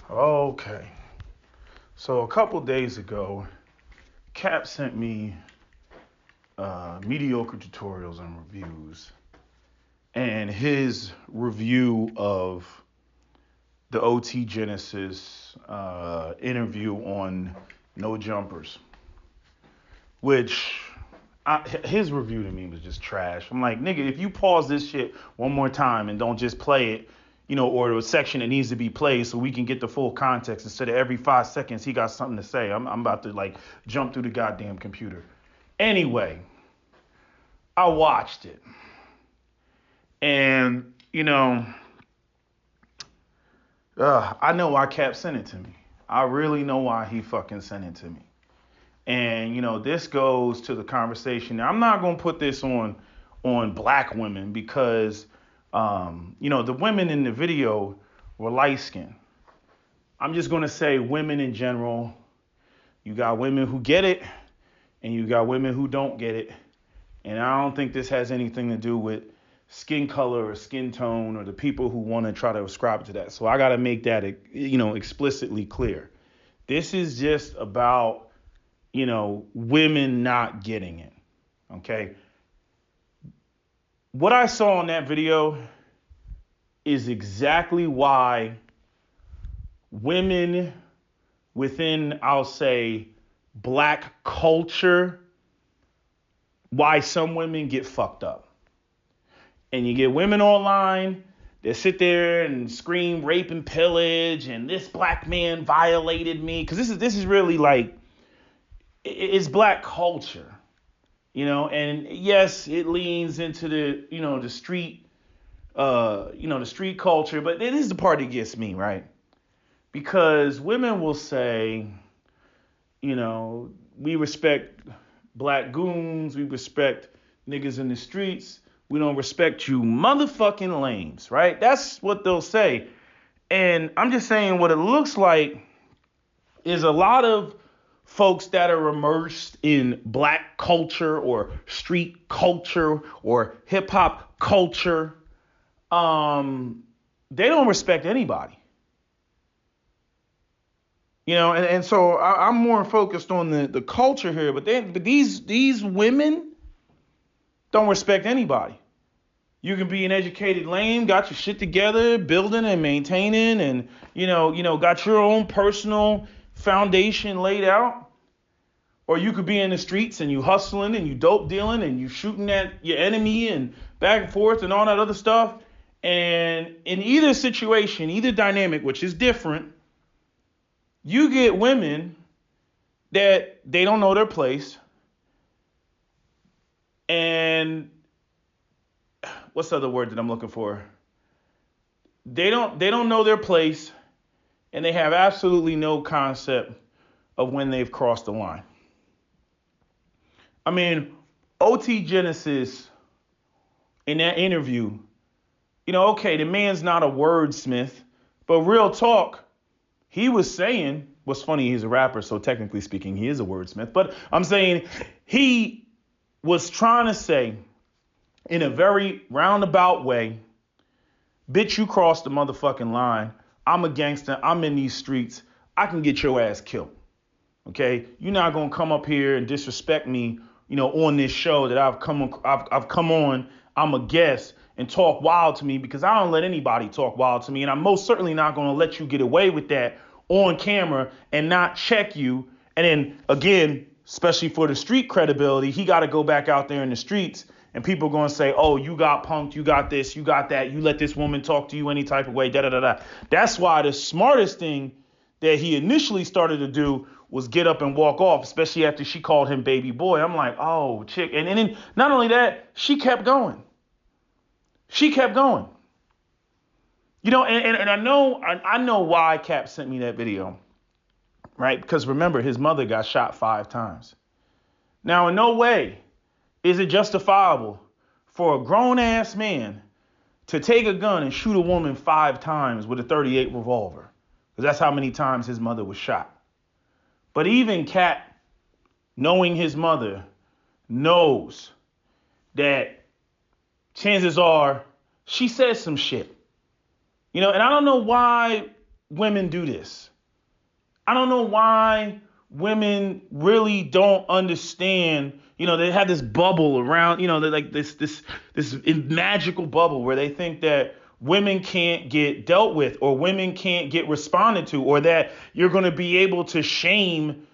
Okay. So a couple days ago, Cap sent me mediocre tutorials and reviews, and his review of the OT Genasis interview on No Jumpers, which his review to me was just trash. I'm like, nigga, if you pause this shit one more time and don't just play it, or a section that needs to be played so we can get the full context instead of every 5 seconds he got something to say. I'm about to like jump through the goddamn computer. Anyway, I watched it. And, I know why Cap sent it to me. I really know why he fucking sent it to me. And, this goes to the conversation. Now, I'm not going to put this on black women because, the women in the video were light skinned. I'm just going to say women in general. You got women who get it and you got women who don't get it. And I don't think this has anything to do with skin color or skin tone or the people who want to try to ascribe to that. So I got to make that, explicitly clear. This is just about, women not getting it. Okay. What I saw in that video is exactly why women within, I'll say, black culture, why some women get fucked up. And you get women online that sit there and scream rape and pillage and this black man violated me. Because this is really like, it's black culture, and yes, it leans into the, the street, the street culture. But it is the part that gets me, right? Because women will say, we respect black goons. We respect niggas in the streets. We don't respect you motherfucking lames, right? That's what they'll say. And I'm just saying what it looks like is a lot of folks that are immersed in black culture or street culture or hip hop culture. They don't respect anybody. And so I'm more focused on the culture here, but these women don't respect anybody. You can be an educated lame, got your shit together, building and maintaining, and got your own personal foundation laid out. Or you could be in the streets and you hustling and you dope dealing and you shooting at your enemy and back and forth and all that other stuff. And in either situation, either dynamic, which is different, you get women that they don't know their place. And what's the other word that I'm looking for? They don't know their place, and they have absolutely no concept of when they've crossed the line. I mean, OT Genasis in that interview, okay, the man's not a wordsmith, but real talk, he was saying, what's funny, he's a rapper, so technically speaking, he is a wordsmith. But I'm saying he was trying to say in a very roundabout way, bitch, you crossed the motherfucking line. I'm a gangster. I'm in these streets. I can get your ass killed. Okay? You're not going to come up here and disrespect me, on this show that I've come on. I'm a guest and talk wild to me because I don't let anybody talk wild to me. And I'm most certainly not going to let you get away with that on camera and not check you. And then again, especially for the street credibility, he got to go back out there in the streets and people are going to say, oh, you got punked, you got this, you got that, you let this woman talk to you any type of way, da da da da. That's why the smartest thing that he initially started to do was get up and walk off, especially after she called him baby boy. I'm like, oh, chick. And then not only that, she kept going. She kept going. And I know why Cap sent me that video, right? Because remember, his mother got shot 5 times. Now, in no way is it justifiable for a grown ass man to take a gun and shoot a woman 5 times with a .38 revolver, because that's how many times his mother was shot. But even Cap, knowing his mother, knows that chances are she said some shit. And I don't know why women do this. I don't know why women really don't understand. They have this bubble around, they're like this magical bubble where they think that women can't get dealt with, or women can't get responded to, or that you're going to be able to shame,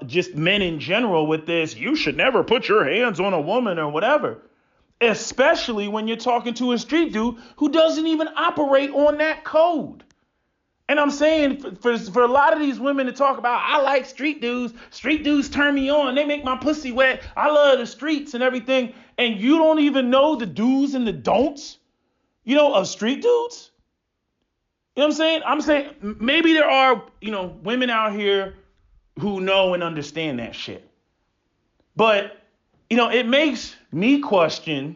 just men in general with this. You should never put your hands on a woman or whatever. Especially when you're talking to a street dude who doesn't even operate on that code. And I'm saying for a lot of these women to talk about, I like street dudes turn me on, they make my pussy wet, I love the streets and everything, and you don't even know the do's and the don'ts, of street dudes. You know what I'm saying? I'm saying maybe there are, women out here who know and understand that shit. But, it makes me question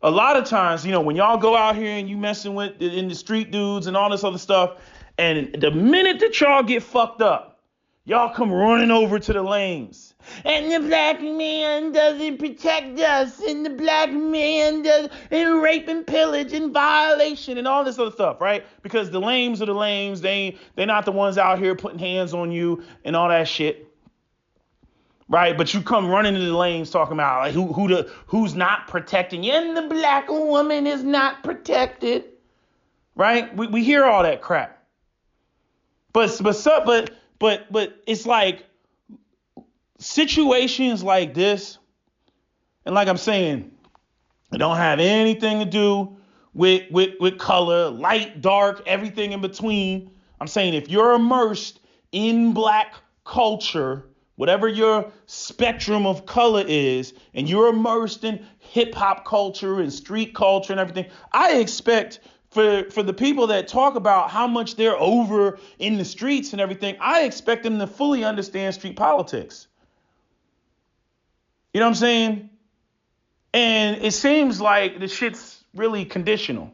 a lot of times, when y'all go out here and you messing with in the street dudes and all this other stuff, and the minute that y'all get fucked up, y'all come running over to the lanes. And the black man doesn't protect us, and the black man does, and rape and pillage and violation and all this other stuff, right? Because the lames are the lames. They're not the ones out here putting hands on you and all that shit. Right, but you come running into the lanes talking about like who's not protecting you, and the black woman is not protected. Right, we hear all that crap, but it's like situations like this, and like I'm saying, it don't have anything to do with color, light, dark, everything in between. I'm saying if you're immersed in black culture, whatever your spectrum of color is, and you're immersed in hip hop culture and street culture and everything, I expect for the people that talk about how much they're over in the streets and everything, I expect them to fully understand street politics. You know what I'm saying? And it seems like the shit's really conditional.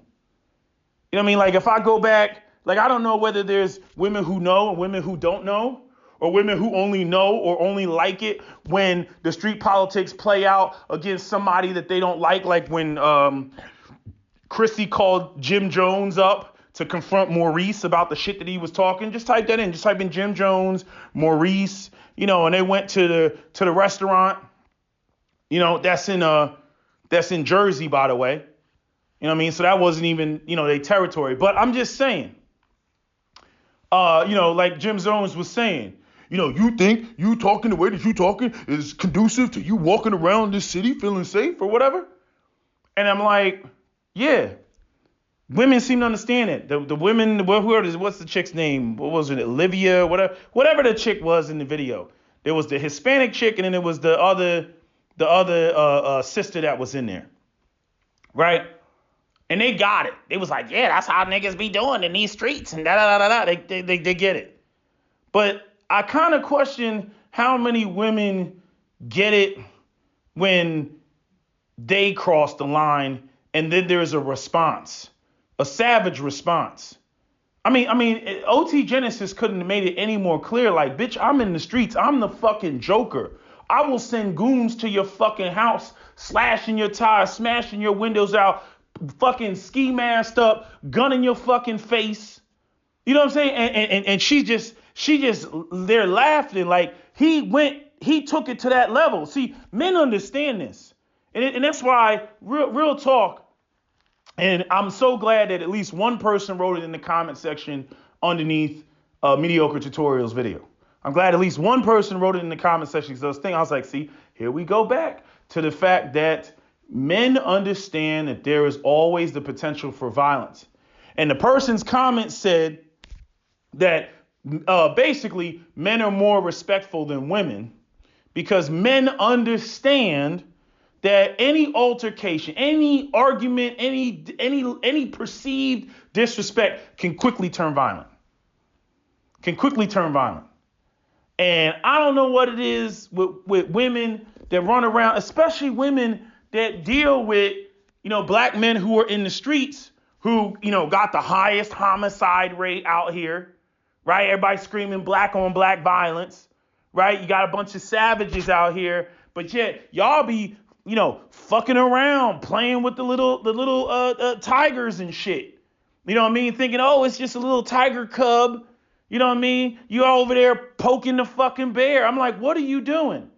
You know what I mean? Like if I go back, like I don't know whether there's women who know and women who don't know, or women who only know or only like it when the street politics play out against somebody that they don't like when Chrissy called Jim Jones up to confront Maurice about the shit that he was talking. Just type that in. Just type in Jim Jones, Maurice, and they went to the restaurant. That's in Jersey, by the way. You know what I mean? So that wasn't even, their territory. But I'm just saying, like Jim Jones was saying, you think you talking the way that you talking is conducive to you walking around this city feeling safe or whatever? And I'm like, yeah, women seem to understand it. The women, what's the chick's name? What was it? Olivia, whatever the chick was in the video. There was the Hispanic chick, and then there was the other sister that was in there, right? And they got it. They was like, yeah, that's how niggas be doing in these streets and da. They get it. But I kind of question how many women get it when they cross the line and then there's a response, a savage response. I mean, OT Genasis couldn't have made it any more clear. Like, bitch, I'm in the streets. I'm the fucking Joker. I will send goons to your fucking house, slashing your tires, smashing your windows out, fucking ski masked up, gun in your fucking face. You know what I'm saying? And she just they're laughing like he took it to that level. See, men understand this. And that's why real talk. And I'm so glad that at least one person wrote it in the comment section underneath Mediocre Tutorials video. I'm glad at least one person wrote it in the comment section. Because I was like, see, here we go back to the fact that men understand that there is always the potential for violence. And the person's comment said that basically men are more respectful than women because men understand that any altercation, any argument, any perceived disrespect can quickly turn violent. And I don't know what it is with women that run around, especially women that deal with, black men who are in the streets who, got the highest homicide rate out here, right? Everybody screaming black on black violence, right? You got a bunch of savages out here, but yet y'all be, fucking around, playing with the little tigers and shit. You know what I mean? Thinking, oh, it's just a little tiger cub. You know what I mean? You over there poking the fucking bear. I'm like, what are you doing?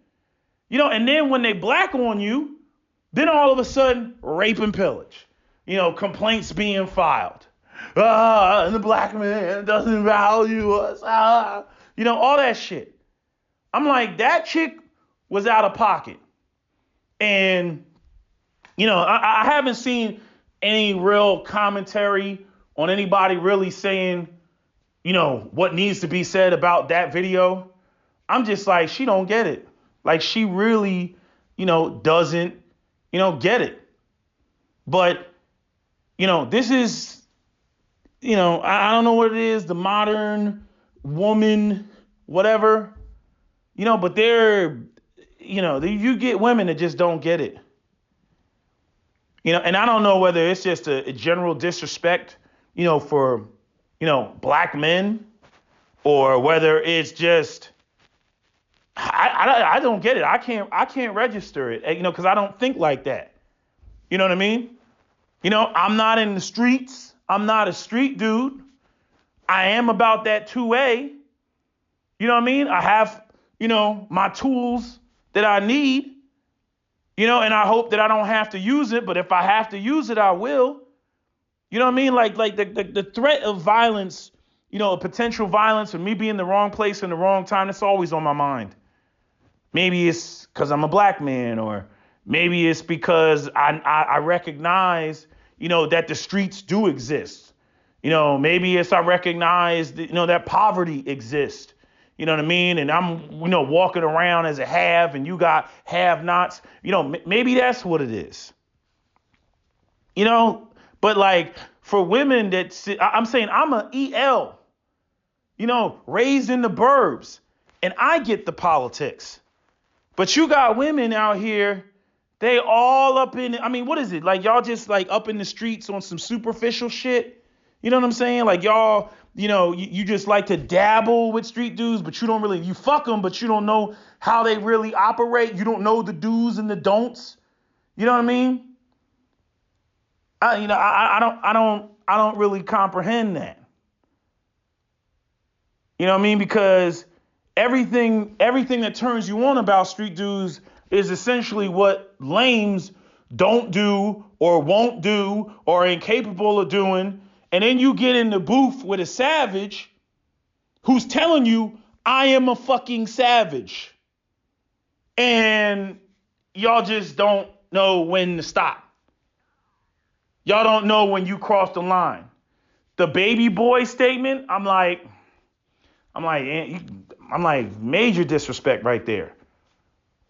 You know, and then when they black on you, then all of a sudden, rape and pillage. You know, complaints being filed. And the black man doesn't value us. You know, all that shit. I'm like, that chick was out of pocket. And, you know, I haven't seen any real commentary on anybody really saying, you know, what needs to be said about that video. I'm just like, she don't get it. Like, she really, you know, doesn't, you know, get it. But, you know, this is, you know, I don't know what it is, the modern woman, whatever, you know, but they're, you know, you get women that just don't get it. You know, and I don't know whether it's just a general disrespect, you know, for, you know, black men, or whether it's just, I don't get it. I can't register it, you know, because I don't think like that. You know what I mean? You know, I'm not in the streets. I'm not a street dude. I am about that 2A. You know what I mean? I have, you know, my tools that I need, you know, and I hope that I don't have to use it. But if I have to use it, I will. You know what I mean? Like the threat of violence, you know, potential violence, or me being in the wrong place in the wrong time, that's always on my mind. Maybe it's because I'm a black man, or maybe it's because I recognize, you know, that the streets do exist. You know, maybe it's I recognize that, you know, that poverty exists. You know what I mean? And I'm, you know, walking around as a have, and you got have-nots. You know, maybe that's what it is. You know, but like for women I'm saying I'm a EL, you know, raised in the burbs, and I get the politics. But you got women out here, they all up in, I mean, what is it? Like, y'all just like up in the streets on some superficial shit. You know what I'm saying? Like, y'all, you know, you just like to dabble with street dudes, but you don't really, you fuck them, but you don't know how they really operate. You don't know the do's and the don'ts. You know what I mean? I don't really comprehend that. You know what I mean? Because everything that turns you on about street dudes is essentially what lames don't do or won't do or are incapable of doing. And then you get in the booth with a savage who's telling you, I am a fucking savage. And y'all just don't know when to stop. Y'all don't know when you cross the line. The baby boy statement, I'm like major disrespect right there.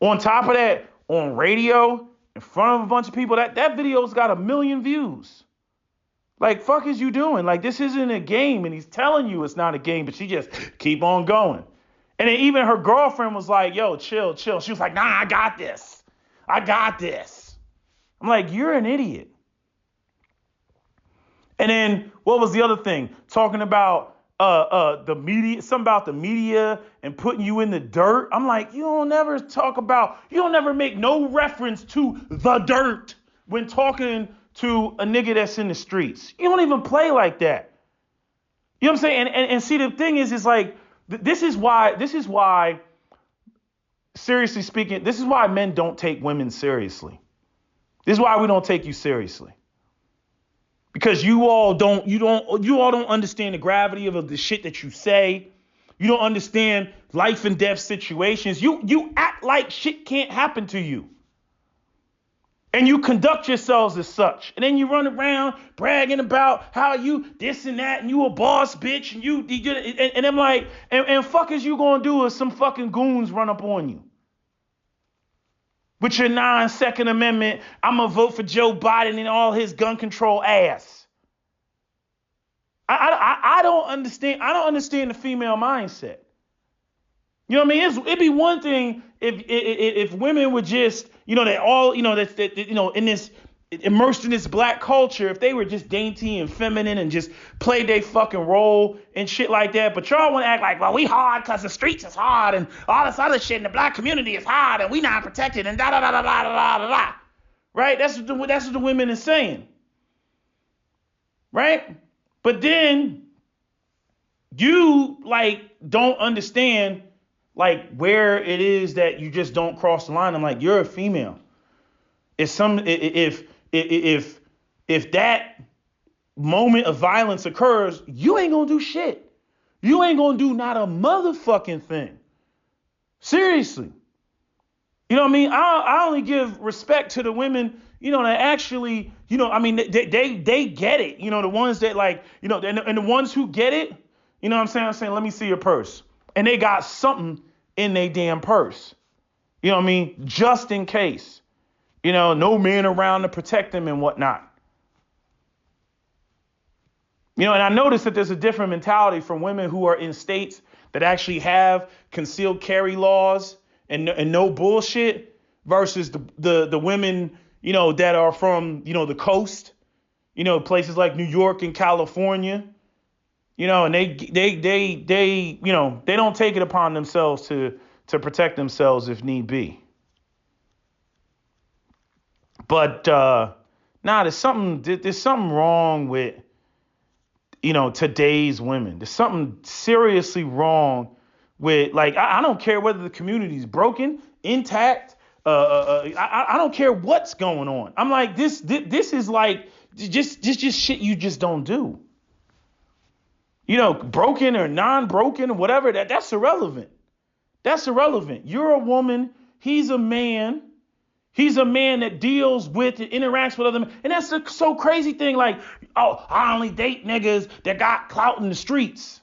On top of that, on radio, in front of a bunch of people, that video's got 1 million views. Like, fuck is you doing? Like, this isn't a game, and he's telling you it's not a game, but she just keep on going. And then even her girlfriend was like, yo, chill. She was like, nah, I got this. I'm like, you're an idiot. And then what was the other thing? Talking about the media, something about the media and putting you in the dirt. I'm like, you don't never make no reference to the dirt when talking to a nigga that's in the streets. You don't even play like that. You know what I'm saying? And see, the thing is like, this is why, seriously speaking, this is why men don't take women seriously. This is why we don't take you seriously. Because you all don't understand the gravity of the shit that you say. You don't understand life and death situations. You act like shit can't happen to you. And you conduct yourselves as such. And then you run around bragging about how you this and that, and you a boss bitch, and I'm like, and fuck is you gonna do if some fucking goons run up on you? With your 9 Second Amendment, I'm going to vote for Joe Biden and all his gun control ass. I don't understand. I don't understand the female mindset. You know what I mean? It'd be one thing if women were just, you know, that all, you know, that you know, in this immersed in this black culture, if they were just dainty and feminine and just played their fucking role and shit like that. But y'all want to act like, well, we hard because the streets is hard and all this other shit in the black community is hard and we not protected and da da da da da da da da. Right? That's what the women is saying. Right? But then you like don't understand like where it is that you just don't cross the line. I'm like, you're a female. If that moment of violence occurs, you ain't gonna do shit. You ain't gonna do not a motherfucking thing. Seriously. You know what I mean? I only give respect to the women, that actually, they get it. The ones that like, and the ones who get it, you know what I'm saying, let me see your purse. And they got something in their damn purse. You know what I mean? Just in case. No man around to protect them and whatnot. And I noticed that there's a different mentality from women who are in states that actually have concealed carry laws and no bullshit versus the women, that are from, the coast, places like New York and California, and they don't take it upon themselves to protect themselves if need be. But there's something wrong with, today's women. There's something seriously wrong with, like, I don't care whether the community is broken, intact. I don't care what's going on. I'm like, this is like just shit you just don't do. Broken or non-broken or whatever, that's irrelevant. That's irrelevant. You're a woman. He's a man. He's a man that deals with and interacts with other men. And that's the so crazy thing. Like, oh, I only date niggas that got clout in the streets.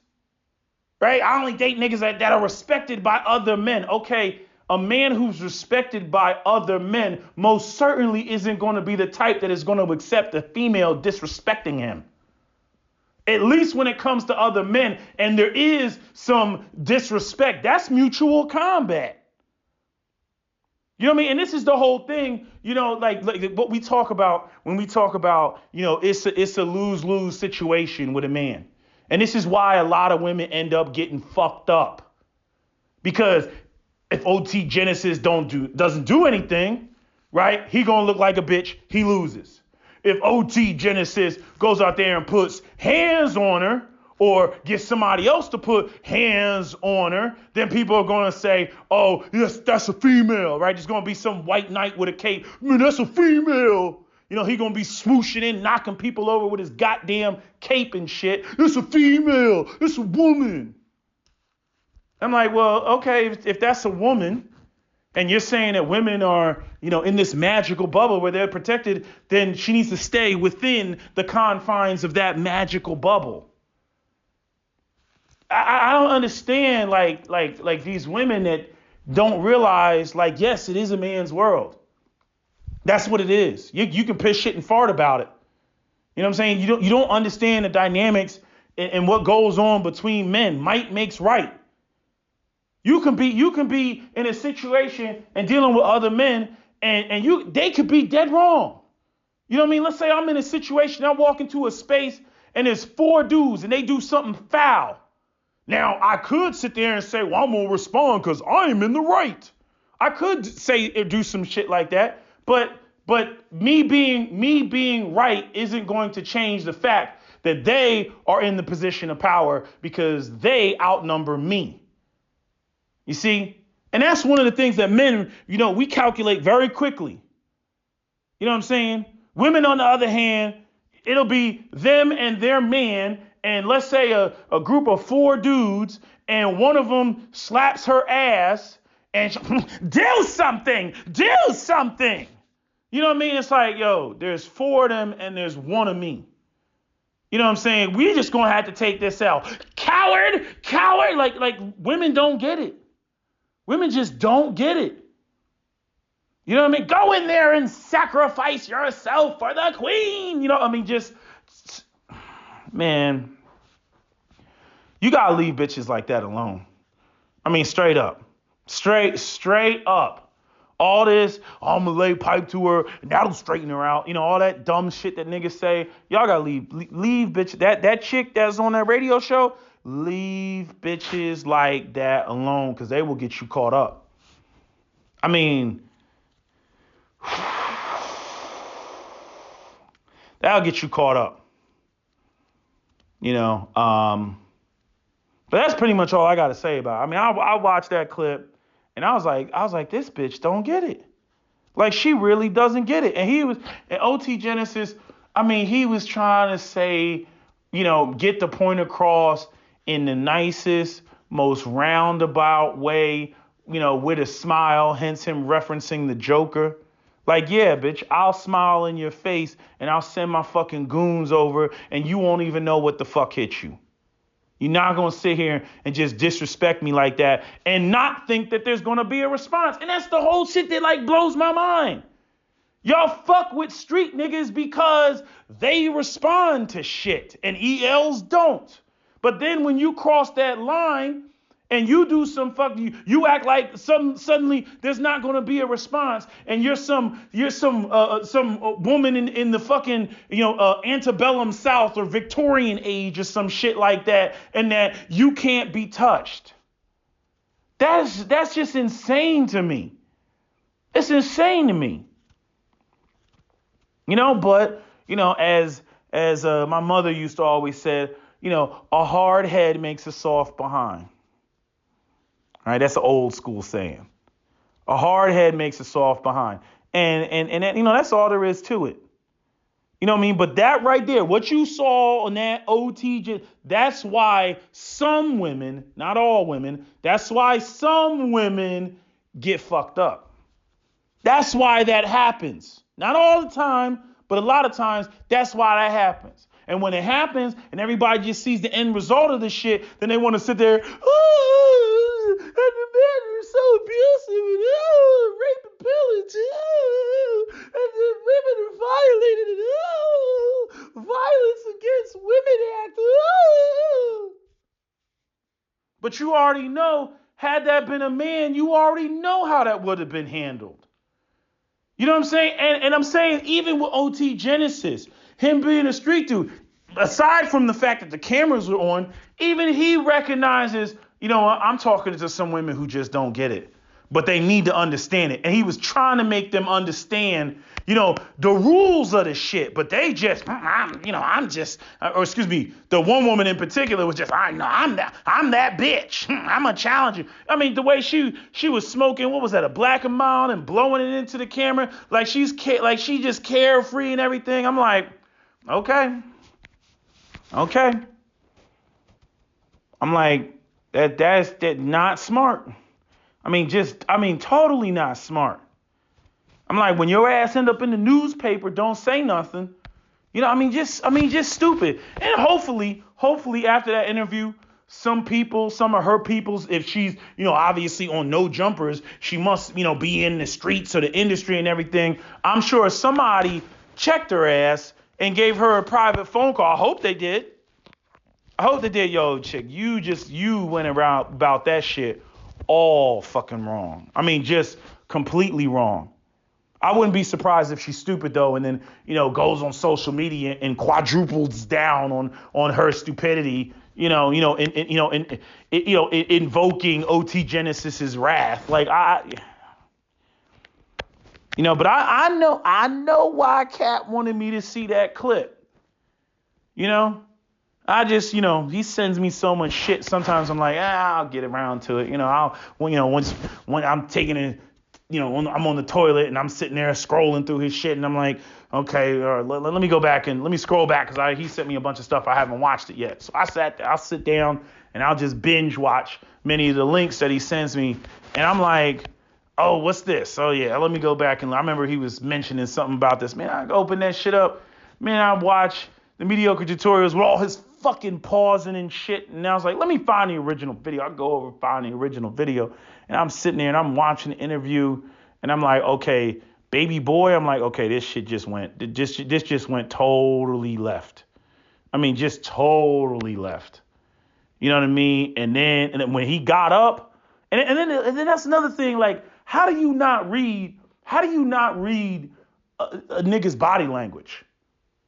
Right? I only date niggas that are respected by other men. Okay, a man who's respected by other men most certainly isn't going to be the type that is going to accept a female disrespecting him. At least when it comes to other men. And there is some disrespect. That's mutual combat. You know what I mean? And this is the whole thing, like what we talk about when we talk about, it's a lose-lose situation with a man. And this is why a lot of women end up getting fucked up. Because if OT Genasis doesn't do anything, right? He gonna look like a bitch. He loses. If OT Genasis goes out there and puts hands on her, or get somebody else to put hands on her, then people are going to say, oh, yes, that's a female, right? There's going to be some white knight with a cape. Man, that's a female. He going to be smooshing in, knocking people over with his goddamn cape and shit. It's a female. It's a woman. I'm like, well, okay, if that's a woman, and you're saying that women are, in this magical bubble where they're protected, then she needs to stay within the confines of that magical bubble. I don't understand like these women that don't realize, like, yes, it is a man's world. That's what it is. You can piss shit and fart about it. You know what I'm saying? You don't understand the dynamics and what goes on between men. Might makes right. You can be in a situation and dealing with other men and they could be dead wrong. You know what I mean? Let's say I'm in a situation, I walk into a space and there's 4 dudes and they do something foul. Now, I could sit there and say, well, I'm going to respond because I am in the right. I could say or do some shit like that. But me being right isn't going to change the fact that they are in the position of power because they outnumber me. You see? And that's one of the things that men, we calculate very quickly. You know what I'm saying? Women, on the other hand, it'll be them and their man. And let's say a group of 4 dudes and one of them slaps her ass and do something. You know what I mean? It's like, yo, there's 4 of them and there's 1 of me. You know what I'm saying? We just going to have to take this out. Coward. Like women don't get it. Women just don't get it. You know what I mean? Go in there and sacrifice yourself for the queen. You know what I mean? Man, you gotta leave bitches like that alone. I mean, straight up. Straight up. All this, I'm gonna lay pipe to her, and that'll straighten her out. All that dumb shit that niggas say. Y'all gotta leave bitch. That chick that's on that radio show, leave bitches like that alone, because they will get you caught up. I mean, that'll get you caught up. You know, but that's pretty much all I got to say about it. I mean, I watched that clip and I was like, this bitch don't get it. Like, she really doesn't get it. And OT Genasis, I mean, he was trying to say, get the point across in the nicest, most roundabout way, with a smile, hence him referencing the Joker. Like, yeah, bitch, I'll smile in your face and I'll send my fucking goons over and you won't even know what the fuck hit you. You're not going to sit here and just disrespect me like that and not think that there's going to be a response. And that's the whole shit that like blows my mind. Y'all fuck with street niggas because they respond to shit and ELs don't. But then when you cross that line and you do some you act like suddenly there's not going to be a response, and you're some woman in the fucking antebellum South or Victorian age or some shit like that, and that you can't be touched. That's just insane to me. It's insane to me. But as my mother used to always say, a hard head makes a soft behind. All right, that's an old school saying. A hard head makes a soft behind. And that's all there is to it. You know what I mean? But that right there, what you saw on that OT, that's why some women, not all women, that's why some women get fucked up. That's why that happens. Not all the time, but a lot of times, that's why that happens. And when it happens and everybody just sees the end result of the shit, then they want to sit there, and the men are so abusive, and rape and pillage, and the women are violated, and violence against women act. But you already know, had that been a man, you already know how that would have been handled. You know what I'm saying? And I'm saying even with OT Genasis, him being a street dude, aside from the fact that the cameras were on, even he recognizes, I'm talking to some women who just don't get it, but they need to understand it. And he was trying to make them understand, the rules of the shit, but they just, the one woman in particular was just, I'm that bitch. I'm a challenger. I mean, the way she was smoking, what was that, a black and mild, and blowing it into the camera, like she just carefree and everything. I'm like, okay. I'm like, that's not smart. I mean, totally not smart. I'm like, when your ass end up in the newspaper, don't say nothing. Just stupid. And hopefully after that interview, some of her peoples, if she's, obviously on no jumpers, she must, be in the streets or the industry and everything. I'm sure somebody checked her ass and gave her a private phone call. I hope they did. Yo, chick, you went around about that shit all fucking wrong. I mean, just completely wrong. I wouldn't be surprised if she's stupid though, and then goes on social media and quadruples down on her stupidity. Invoking OT Genesis's wrath. Like but I know why Cat wanted me to see that clip. I just, he sends me so much shit. Sometimes I'm like, I'll get around to it. When I'm taking it. I'm on the toilet and I'm sitting there scrolling through his shit and I'm like, okay, let me go back and let me scroll back because he sent me a bunch of stuff I haven't watched it yet. So I'll sit down and I'll just binge watch many of the links that he sends me. And I'm like, oh, what's this? Oh yeah, let me go back and I remember he was mentioning something about this. Man, I open that shit up. Man, I watch the mediocre tutorials with all his fucking pausing and shit. And I was like, let me find the original video. I'll go over and find the original video. And I'm sitting there and I'm watching the interview and I'm like, okay, baby boy. I'm like, okay, this shit just went totally left. I mean, just totally left. You know what I mean? And then when he got up and then that's another thing. Like, how do you not read a nigga's body language?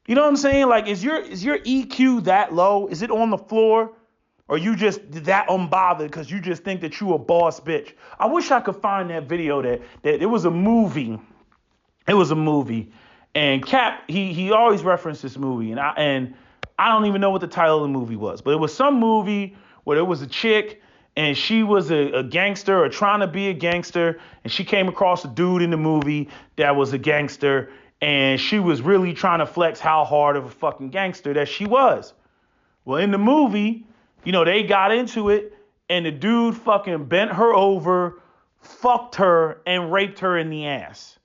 You know what I'm saying? Like, is your EQ that low? Is it on the floor? Or you just that unbothered because you just think that you a boss bitch? I wish I could find that video that it was a movie. It was a movie. And Cap, he always referenced this movie. And I don't even know what the title of the movie was, but it was some movie where there was a chick and she was a gangster or trying to be a gangster, and she came across a dude in the movie that was a gangster, and she was really trying to flex how hard of a fucking gangster that she was. Well, in the movie, they got into it, and the dude fucking bent her over, fucked her, and raped her in the ass.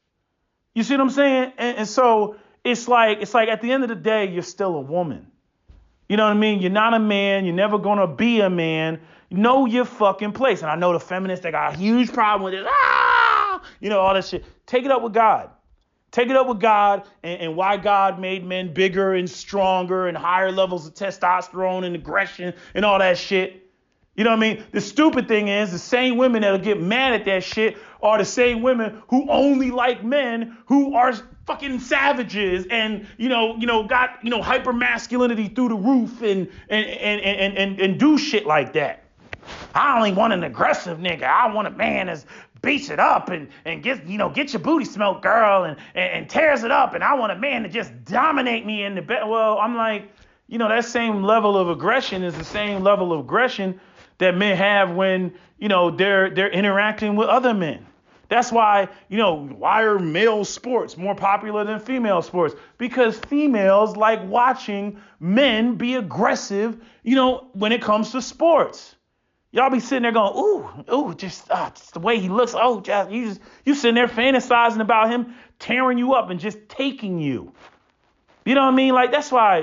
You see what I'm saying? And so it's like at the end of the day, you're still a woman. You know what I mean? You're not a man. You're never going to be a man. Know your fucking place. And I know the feminists, they got a huge problem with it. All that shit. Take it up with God. Take it up with God and why God made men bigger and stronger and higher levels of testosterone and aggression and all that shit. You know what I mean? The stupid thing is the same women that'll get mad at that shit are the same women who only like men who are fucking savages and, got, hyper masculinity through the roof and do shit like that. I only want an aggressive nigga. I want a man that's beats it up and get your booty smoked, girl, and tears it up. And I want a man to just dominate me in the bed. Well, I'm like, that same level of aggression is the same level of aggression that men have when, they're interacting with other men. That's why, why are male sports more popular than female sports? Because females like watching men be aggressive, when it comes to sports. Y'all be sitting there going, ooh, just the way he looks. Oh, just you sitting there fantasizing about him tearing you up and just taking you. You know what I mean? Like, that's why,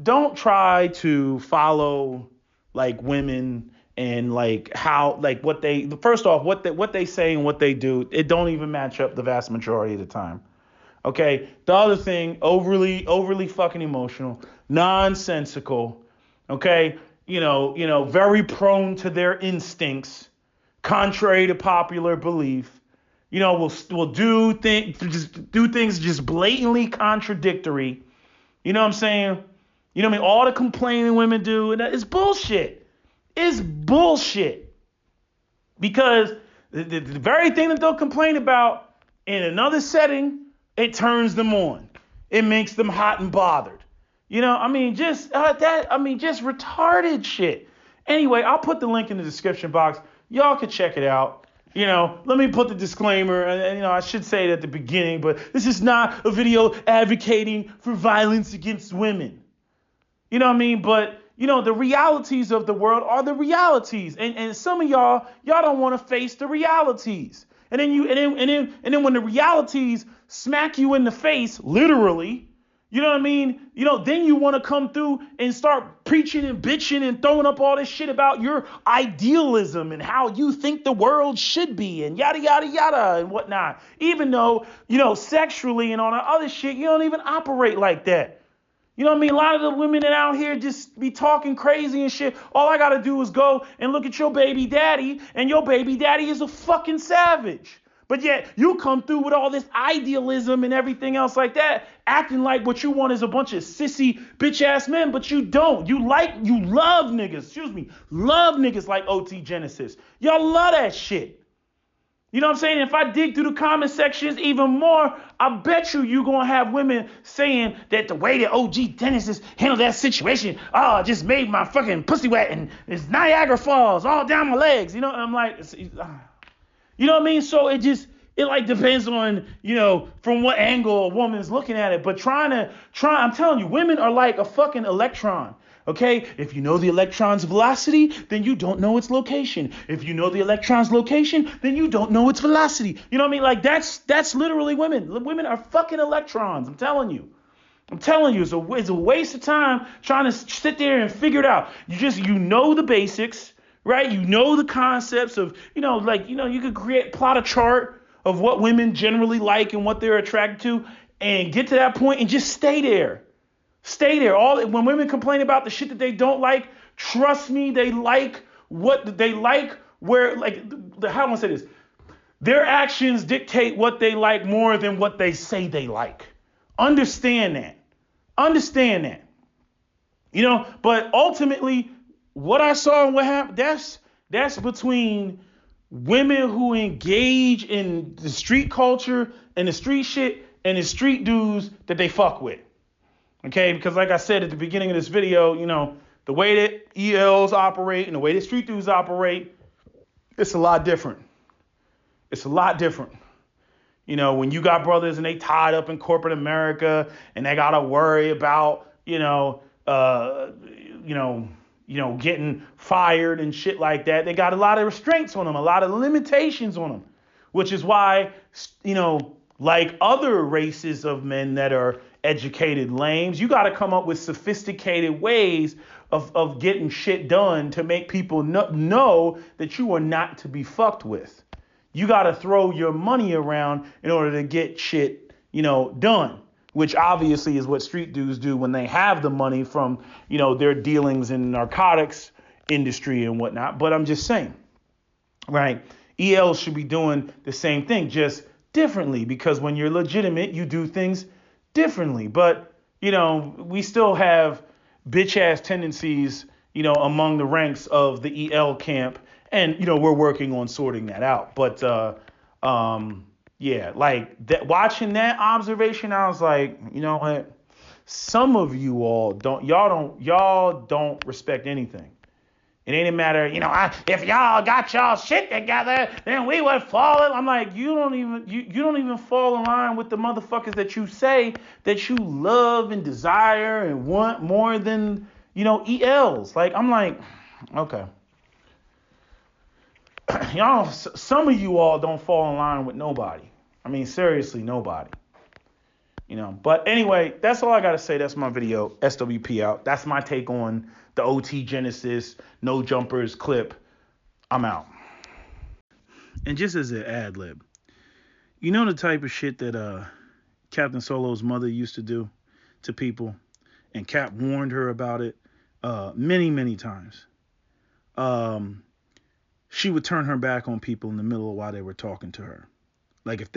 don't try to follow like women and like how, like what they, first off, what they say and what they do, it don't even match up the vast majority of the time. Okay. The other thing, overly fucking emotional, nonsensical. Okay. Very prone to their instincts, contrary to popular belief. Will do things just blatantly contradictory. You know what I'm saying? You know what I mean? All the complaining women do, and it's bullshit. It's bullshit. Because the very thing that they'll complain about in another setting, it turns them on. It makes them hot and bothered. Just retarded shit. Anyway, I'll put the link in the description box. Y'all can check it out. Let me put the disclaimer, and I should say it at the beginning, but this is not a video advocating for violence against women. You know what I mean? But, the realities of the world are the realities. And some of y'all don't want to face the realities. And then when the realities smack you in the face, literally, you know what I mean? Then you want to come through and start preaching and bitching and throwing up all this shit about your idealism and how you think the world should be and yada, yada, yada and whatnot. Even though, sexually and all that other shit, you don't even operate like that. You know what I mean? A lot of the women that out here just be talking crazy and shit. All I got to do is go and look at your baby daddy, and your baby daddy is a fucking savage. But yet you come through with all this idealism and everything else like that, acting like what you want is a bunch of sissy bitch ass men, but you don't. You love niggas like OT Genasis. Y'all love that shit. You know what I'm saying? If I dig through the comment sections even more, I bet you're going to have women saying that the way that OG Genasis handled that situation, just made my fucking pussy wet and it's Niagara Falls all down my legs. I'm like, you know what I mean? So it depends on, from what angle a woman's looking at it. But I'm telling you, women are like a fucking electron. Okay, if you know the electron's velocity, then you don't know its location. If you know the electron's location, then you don't know its velocity. You know what I mean? Like that's literally women. Women are fucking electrons. I'm telling you, it's a waste of time trying to sit there and figure it out. You know the basics, right? You know the concepts of, you could plot a chart of what women generally like and what they're attracted to, and get to that point and just stay there. Stay there. When women complain about the shit that they don't like, trust me, they like what they like. How do I say this? Their actions dictate what they like more than what they say they like. Understand that. But ultimately, what I saw and what happened, that's between women who engage in the street culture and the street shit and the street dudes that they fuck with. Okay, because like I said at the beginning of this video, the way that ELs operate and the way that street dudes operate, it's a lot different. It's a lot different. When you got brothers and they tied up in corporate America and they gotta worry about, getting fired and shit like that. They got a lot of restraints on them, a lot of limitations on them, which is why, like other races of men that are educated lames, you got to come up with sophisticated ways of getting shit done to make people know that you are not to be fucked with. You got to throw your money around in order to get shit, done, which obviously is what street dudes do when they have the money from, their dealings in narcotics industry and whatnot. But I'm just saying, right? ELs should be doing the same thing, just differently, because when you're legitimate, you do things differently. But, we still have bitch ass tendencies, among the ranks of the EL camp. And, we're working on sorting that out. But, yeah, like that, watching that observation, I was like, you know what? Some of you all y'all don't respect anything. It ain't a matter, if y'all got y'all shit together, then we would fall in. I'm like, you don't even fall in line with the motherfuckers that you say that you love and desire and want more than, ELs. Like, I'm like, okay. Y'all, some of you all don't fall in line with nobody. I mean, seriously, nobody. But anyway, that's all I got to say. That's my video. SWP out. That's my take on the OT Genasis no jumpers clip. I'm out. And just as an ad lib, the type of shit that Captain Solo's mother used to do to people, and Cap warned her about it many, many times. She would turn her back on people in the middle of while they were talking to her. Like if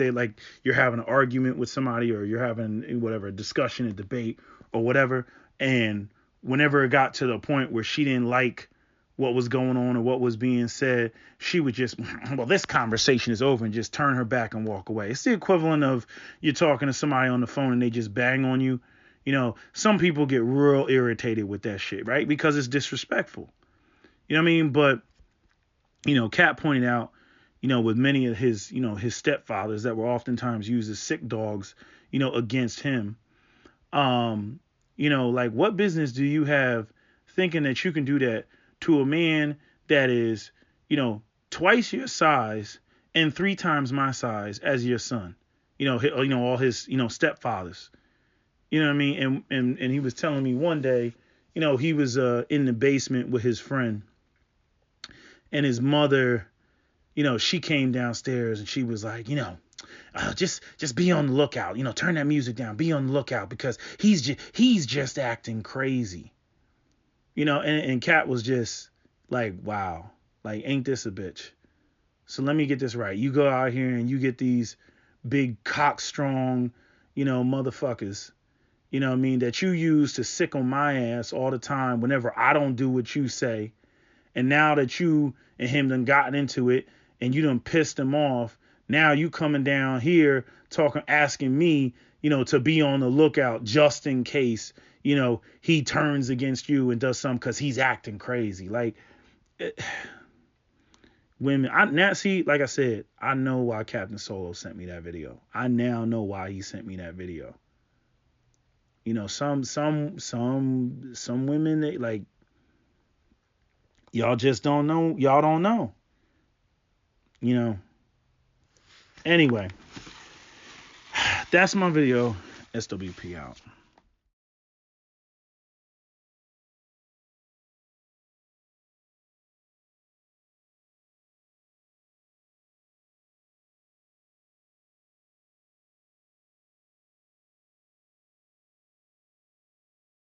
you're having an argument with somebody, or you're having whatever, a discussion, a debate or whatever. And whenever it got to the point where she didn't like what was going on or what was being said, she would just, well, this conversation is over, and just turn her back and walk away. It's the equivalent of you're talking to somebody on the phone and they just bang on you. Some people get real irritated with that shit, right? Because it's disrespectful. You know what I mean? But, Cap pointed out, with many of his, his stepfathers that were oftentimes used as sick dogs, against him. Like, what business do you have thinking that you can do that to a man that is, twice your size and 3 times my size as your son? All his, stepfathers. You know what I mean? And he was telling me one day, he was in the basement with his friend, and his mother, she came downstairs and she was like, just be on the lookout, turn that music down, be on the lookout, because he's just acting crazy, and Cat was just like, wow, like, ain't this a bitch? So let me get this right. You go out here and you get these big cock strong, motherfuckers, that you use to sick on my ass all the time whenever I don't do what you say. And now that you and him done gotten into it and you done pissed him off, now you coming down here asking me, to be on the lookout just in case, he turns against you and does something because he's acting crazy. Like, women, like I said, I know why Captain Solo sent me that video. I now know why he sent me that video. Some women, they like, y'all just don't know. Y'all don't know. Anyway, that's my video. SWP out.